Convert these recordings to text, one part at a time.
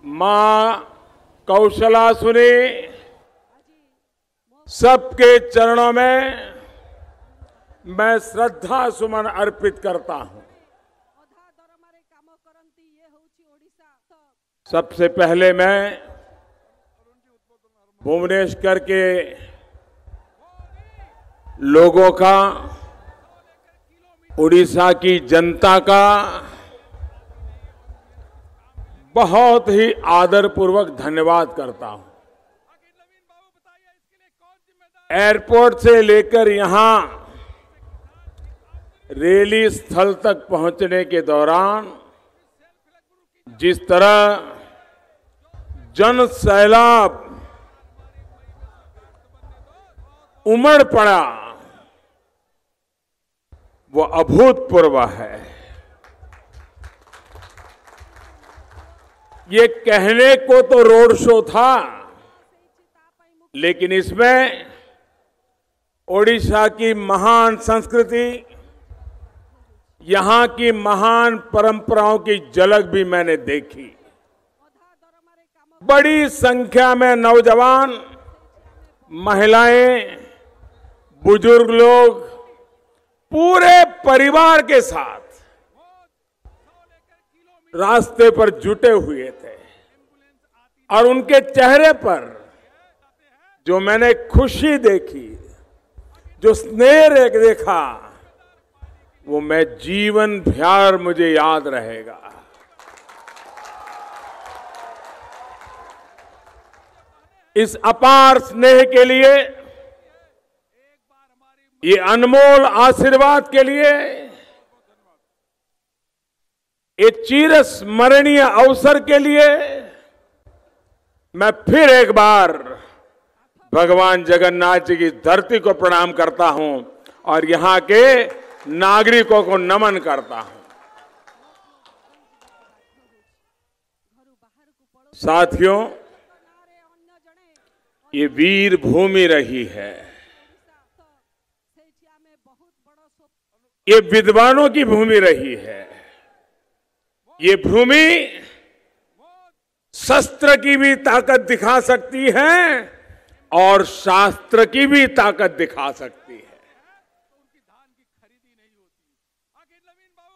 मां कौशला सुनी सबके चरणों में मैं श्रद्धा सुमन अर्पित करता हूं। सबसे पहले मैं भुवनेश्वर के लोगों का, उड़ीसा की जनता का बहुत ही आदरपूर्वक धन्यवाद करता हूं। एयरपोर्ट से लेकर यहां रैली स्थल तक पहुंचने के दौरान जिस तरह जन सैलाब उमड़ पड़ा वो अभूतपूर्व है। ये कहने को तो रोड शो था, लेकिन इसमें ओडिशा की महान संस्कृति, यहां की महान परंपराओं की झलक भी मैंने देखी। बड़ी संख्या में नौजवान, महिलाएं, बुजुर्ग लोग पूरे परिवार के साथ रास्ते पर जुटे हुए थे और उनके चेहरे पर जो मैंने खुशी देखी, जो स्नेह देखा, वो मैं जीवन भर मुझे याद रहेगा। इस अपार स्नेह के लिए, ये अनमोल आशीर्वाद के लिए, ये चिरस्मरणीय अवसर के लिए मैं फिर एक बार भगवान जगन्नाथ जी की धरती को प्रणाम करता हूं और यहां के नागरिकों को नमन करता हूं। साथियों, ये वीर भूमि रही है, ये विद्वानों की भूमि रही है। ये भूमि शस्त्र की भी ताकत दिखा सकती है और शास्त्र की भी ताकत दिखा सकती है।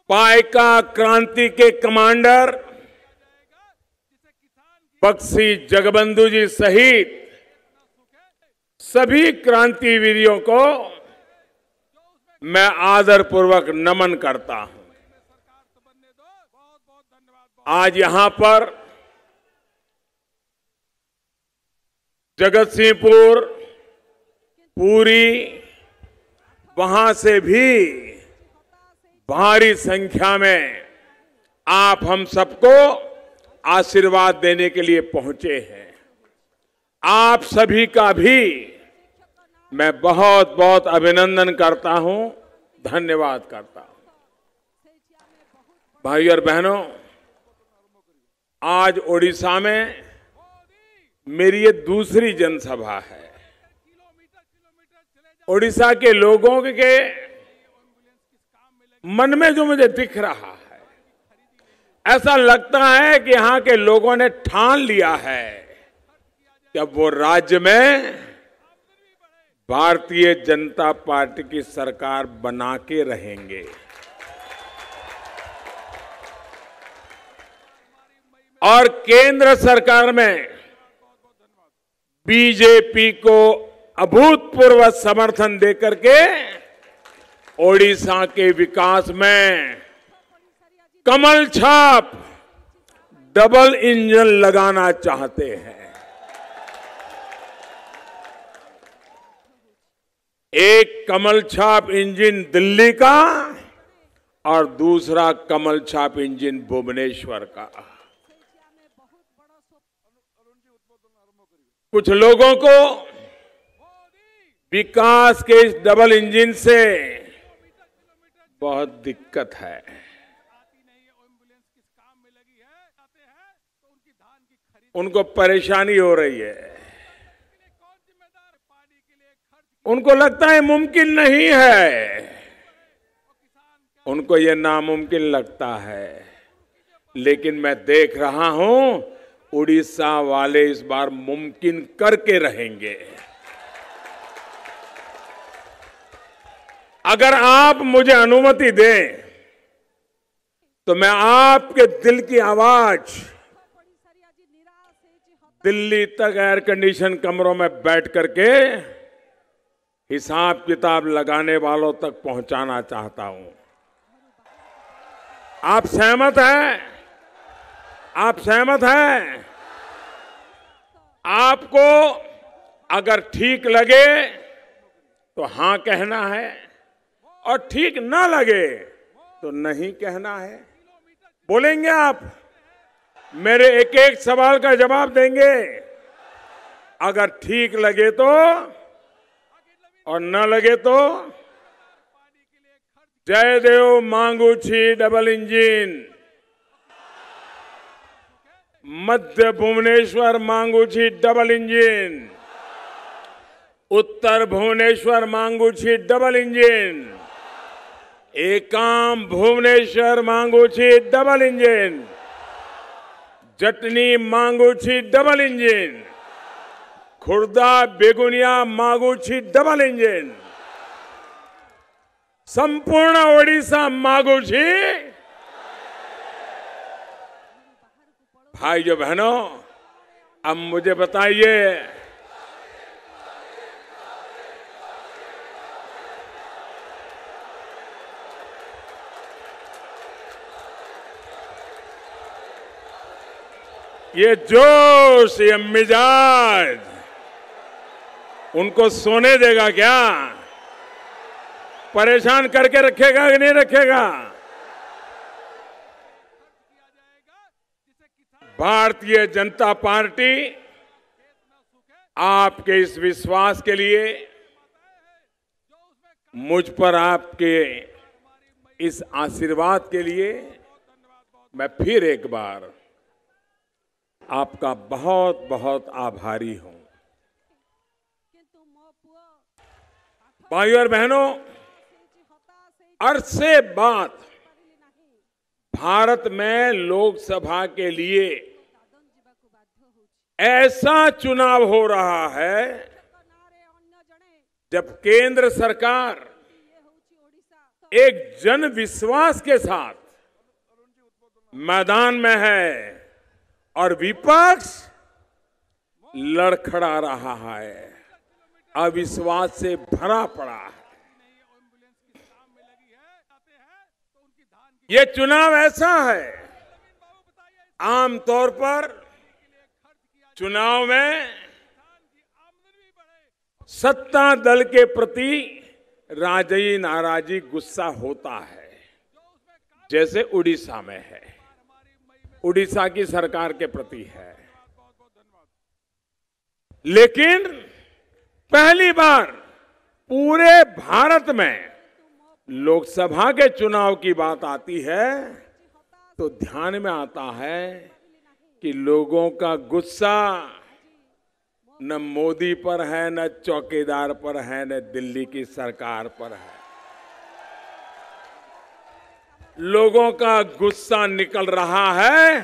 पाइका क्रांति के कमांडर बख्शी जगबंधु जी सहित सभी क्रांतिवीरों को मैं आदरपूर्वक नमन करता हूं। आज यहां पर जगतसिंहपुर, पुरी, वहां से भी भारी संख्या में आप हम सबको आशीर्वाद देने के लिए पहुंचे हैं। आप सभी का भी मैं बहुत बहुत अभिनंदन करता हूं, धन्यवाद करता हूं। भाई और बहनों, आज ओडिशा में मेरी ये दूसरी जनसभा है। ओडिशा के लोगों के मन में जो मुझे दिख रहा है, ऐसा लगता है कि यहां के लोगों ने ठान लिया है कि अब वो राज्य में भारतीय जनता पार्टी की सरकार बना के रहेंगे। और केंद्र सरकार में बीजेपी को अभूतपूर्व समर्थन देकर के ओडिशा के विकास में कमल छाप डबल इंजन लगाना चाहते हैं। एक कमल छाप इंजन दिल्ली का और दूसरा कमल छाप इंजन भुवनेश्वर का। कुछ लोगों को विकास के इस डबल इंजन से बहुत दिक्कत है। उनको परेशानी हो रही है। उनको लगता है मुमकिन नहीं है, उनको ये नामुमकिन लगता है। लेकिन मैं देख रहा हूं उड़ीसा वाले इस बार मुमकिन करके रहेंगे। अगर आप मुझे अनुमति दें तो मैं आपके दिल की आवाज दिल्ली तक एयर कंडीशन कमरों में बैठ करके हिसाब किताब लगाने वालों तक पहुंचाना चाहता हूं। आप सहमत हैं? आप सहमत हैं? आपको अगर ठीक लगे तो हां कहना है और ठीक ना लगे तो नहीं कहना है। बोलेंगे आप? मेरे एक एक सवाल का जवाब देंगे। अगर ठीक लगे तो और न लगे तो जयदेव मांगू छी डबल इंजन, मध्य भुवनेश्वर मांगू छी डबल इंजन, उत्तर भुवनेश्वर मांगू छी डबल इंजन, एकाम भुवनेश्वर मांगू छी डबल इंजन, जटनी मांगू छी डबल इंजन, खुर्दा बेगुनिया मांगू छी डबल इंजन, संपूर्ण ओडिशा मांगू छी। भाइयों बहनों, अब मुझे बताइए, ये जोश, ये मिजाज उनको सोने देगा क्या? परेशान करके रखेगा कि नहीं रखेगा? भारतीय जनता पार्टी आपके इस विश्वास के लिए, मुझ पर आपके इस आशीर्वाद के लिए मैं फिर एक बार आपका बहुत बहुत आभारी हूं। भाइयों और बहनों, अरसे बाद भारत में लोकसभा के लिए ऐसा चुनाव हो रहा है जब केंद्र सरकार एक जन विश्वास के साथ मैदान में है और विपक्ष लड़खड़ा रहा है, अविश्वास से भरा पड़ा है। ये चुनाव ऐसा है, आमतौर पर चुनाव में सत्ता दल के प्रति राजई नाराजी गुस्सा होता है, जैसे उड़ीसा में है, उड़ीसा की सरकार के प्रति है। लेकिन पहली बार पूरे भारत में लोकसभा के चुनाव की बात आती है तो ध्यान में आता है कि लोगों का गुस्सा न मोदी पर है, न चौकीदार पर है, न दिल्ली की सरकार पर है। लोगों का गुस्सा निकल रहा है,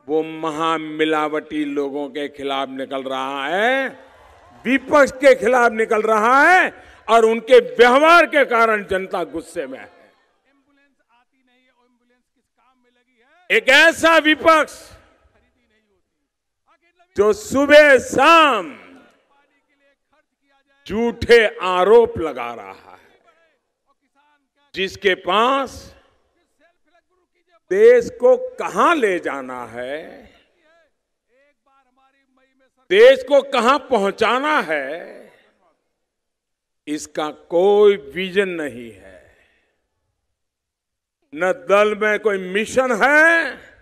वो महामिलावटी लोगों के खिलाफ निकल रहा है, विपक्ष के खिलाफ निकल रहा है और उनके व्यवहार के कारण जनता गुस्से में है। एक ऐसा विपक्ष जो सुबह शाम झूठे आरोप लगा रहा है, जिसके पास देश को कहां ले जाना है, देश को कहां पहुंचाना है, इसका कोई विजन नहीं है। न दल में कोई मिशन है,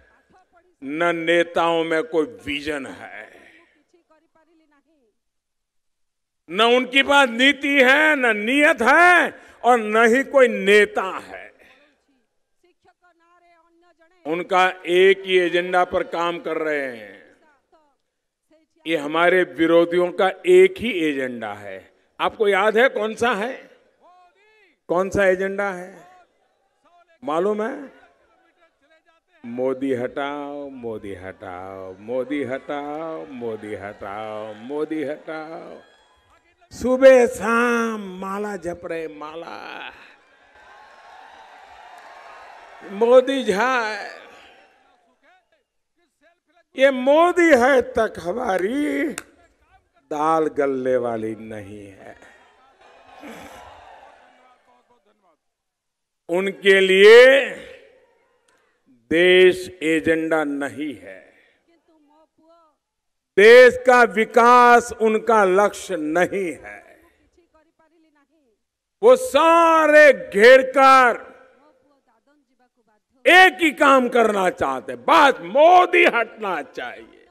न नेताओं में कोई विजन है, न उनकी पास नीति है, न नीयत है और न ही कोई नेता है। उनका एक ही एजेंडा पर काम कर रहे हैं। ये हमारे विरोधियों का एक ही एजेंडा है। आपको याद है कौन सा है? कौन सा एजेंडा है मालूम है? मोदी हटाओ, मोदी हटाओ, मोदी हटाओ, मोदी हटाओ, मोदी हटाओ। सुबह शाम माला जप रहे, माला। मोदी जाए, ये मोदी है तक हमारी दाल गलने वाली नहीं है। उनके लिए देश एजेंडा नहीं है। देश का विकास उनका लक्ष्य नहीं है। वो सारे घेरकर एक ही काम करना चाहते, बस मोदी हटना चाहिए।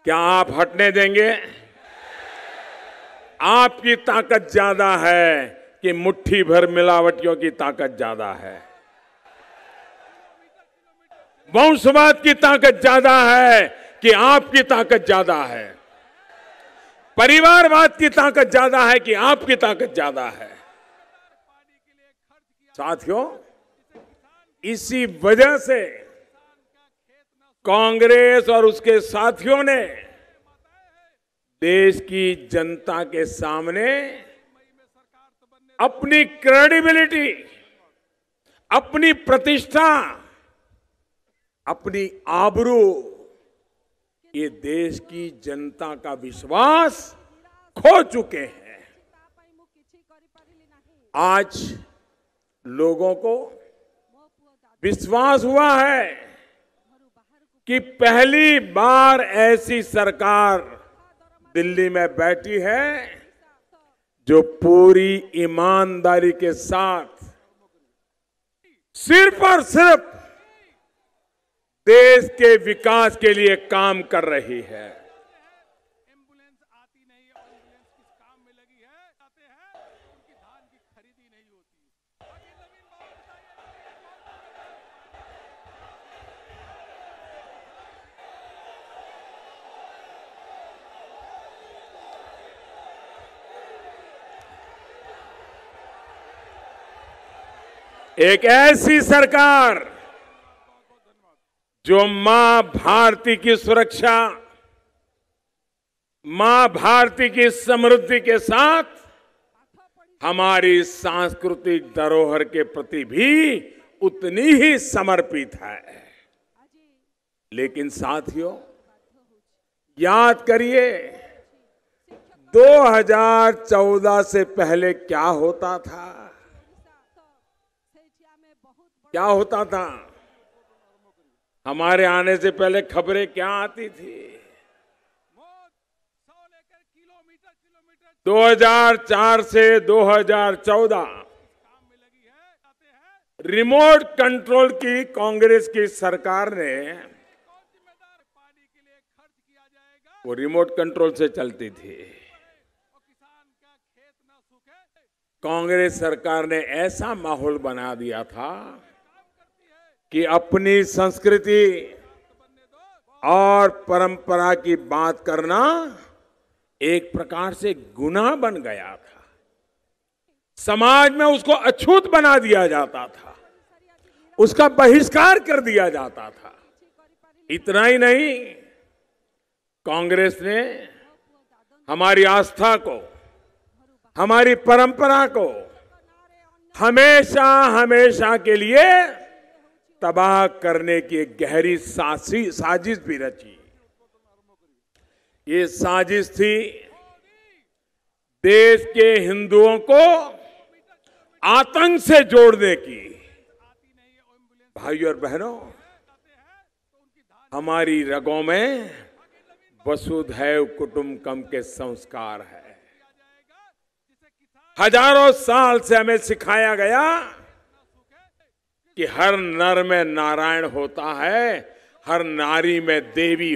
क्या आप हटने देंगे? आपकी ताकत ज्यादा है कि मुट्ठी भर मिलावटियों की ताकत ज्यादा है? वंशवाद की ताकत ज्यादा है कि आपकी ताकत ज्यादा है? परिवारवाद की ताकत ज्यादा है कि आपकी ताकत ज्यादा है? साथियों, इसी वजह से कांग्रेस और उसके साथियों ने देश की जनता के सामने अपनी क्रेडिबिलिटी, अपनी प्रतिष्ठा, अपनी आबरू, ये देश की जनता का विश्वास खो चुके हैं। आज लोगों को विश्वास हुआ है कि पहली बार ऐसी सरकार दिल्ली में बैठी है जो पूरी ईमानदारी के साथ सिर्फ और सिर्फ देश के विकास के लिए काम कर रही है। एम्बुलेंस आती नहीं है, एम्बुलेंस किस काम में लगी है, आते हैं उनकी धान की खरीदी नहीं होती। एक ऐसी सरकार जो मां भारती की सुरक्षा, मां भारती की समृद्धि के साथ हमारी सांस्कृतिक धरोहर के प्रति भी उतनी ही समर्पित है। लेकिन साथियों, याद करिए 2014 से पहले क्या होता था? क्या होता था? हमारे आने से पहले खबरें क्या आती थी? 2004 से 2014 रिमोट कंट्रोल की कांग्रेस की सरकार ने, वो रिमोट कंट्रोल से चलती थी। कांग्रेस सरकार ने ऐसा माहौल बना दिया था कि अपनी संस्कृति और परंपरा की बात करना एक प्रकार से गुनाह बन गया था। समाज में उसको अछूत बना दिया जाता था, उसका बहिष्कार कर दिया जाता था। इतना ही नहीं, कांग्रेस ने हमारी आस्था को, हमारी परंपरा को हमेशा हमेशा के लिए तबाह करने की एक गहरी साजिश भी रची। ये साजिश थी देश के हिंदुओं को आतंक से जोड़ने की। भाइयों और बहनों, हमारी रगों में वसुधैव कुटुंबकम के संस्कार है। हजारों साल से हमें सिखाया गया कि हर नर में नारायण होता है, हर नारी में देवी